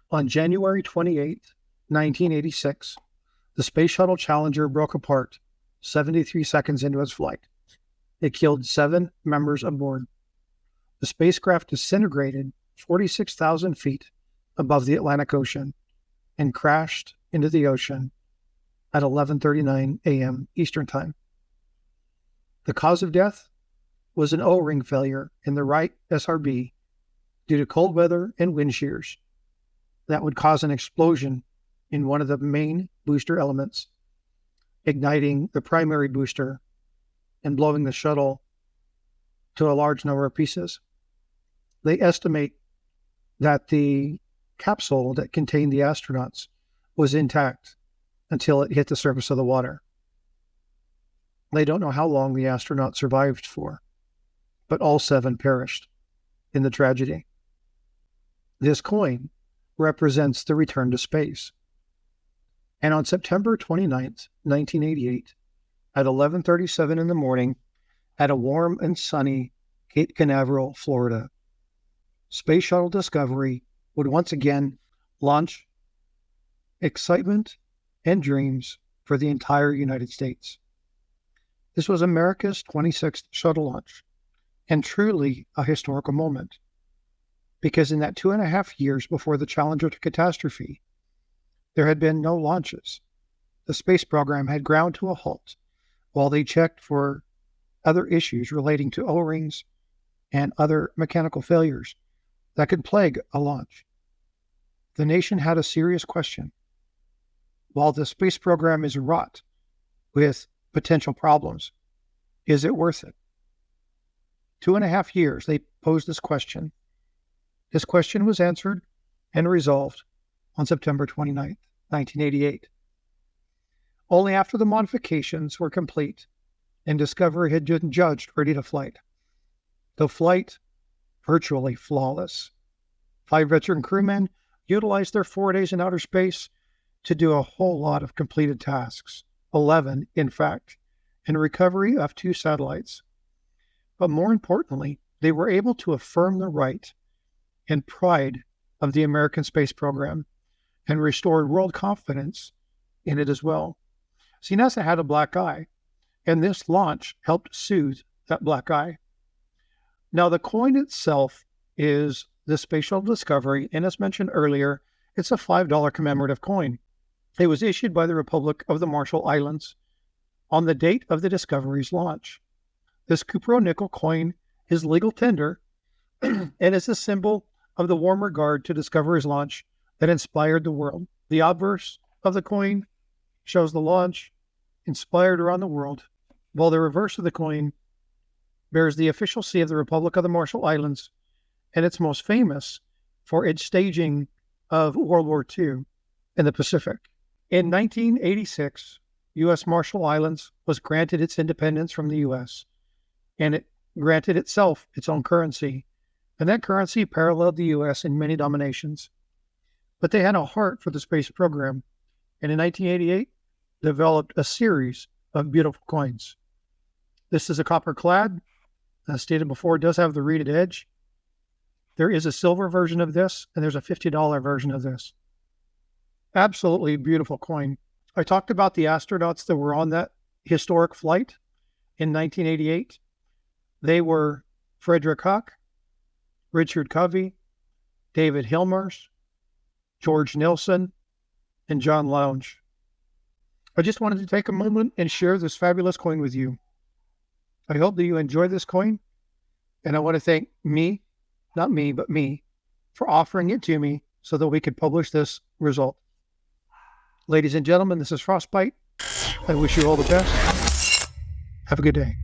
On January 28, 1986, the Space Shuttle Challenger broke apart 73 seconds into its flight. It killed 7 members aboard. The spacecraft disintegrated 46,000 feet above the Atlantic Ocean and crashed into the ocean at 11:39 a.m. Eastern Time. The cause of death was an O-ring failure in the right SRB due to cold weather and wind shears that would cause an explosion in one of the main booster elements, igniting the primary booster and blowing the shuttle to a large number of pieces. They estimate that the capsule that contained the astronauts was intact until it hit the surface of the water. They don't know how long the astronauts survived for, but all 7 perished in the tragedy. This coin represents the return to space. And on September 29th, 1988, at 11:37 in the morning, at a warm and sunny Cape Canaveral, Florida, Space Shuttle Discovery would once again launch excitement and dreams for the entire United States. This was America's 26th shuttle launch, and truly a historical moment, because in that 2.5 years before the Challenger to catastrophe, there had been no launches. The space program had ground to a halt while they checked for other issues relating to O-rings and other mechanical failures that could plague a launch. The nation had a serious question. While the space program is wrought with potential problems, is it worth it? 2.5 years they posed this question. This question was answered and resolved on September 29th, 1988. Only after the modifications were complete and Discovery had been judged ready to flight. The flight, virtually flawless. 5 veteran crewmen utilized their 4 days in outer space to do a whole lot of completed tasks, 11 in fact, and recovery of 2 satellites. But more importantly, they were able to affirm the right and pride of the American space program and restored world confidence in it as well. See, NASA had a black eye, and this launch helped soothe that black eye. Now, the coin itself is the Space Shuttle Discovery, and as mentioned earlier, it's a $5 commemorative coin. It was issued by the Republic of the Marshall Islands on the date of the Discovery's launch. This cupro-nickel coin is legal tender and is a symbol of the warm regard to Discovery's launch that inspired the world. The obverse of the coin shows the launch inspired around the world, while the reverse of the coin bears the official sea of the Republic of the Marshall Islands, and it's most famous for its staging of World War II in the Pacific. In 1986, U.S. Marshall Islands was granted its independence from the U.S., and it granted itself its own currency, and that currency paralleled the U.S. in many dominations. But they had a heart for the space program, and in 1988, developed a series of beautiful coins. This is a copper clad, as stated before, it does have the reeded edge. There is a silver version of this, and there's a $50 version of this. Absolutely beautiful coin. I talked about the astronauts that were on that historic flight in 1988. They were Frederick Huck, Richard Covey, David Hilmers, George Nilsson, and John Lounge. I just wanted to take a moment and share this fabulous coin with you. I hope that you enjoy this coin, and I want to thank me, not me, but me, for offering it to me so that we could publish this result. Ladies and gentlemen, this is Frostbite. I wish you all the best. Have a good day.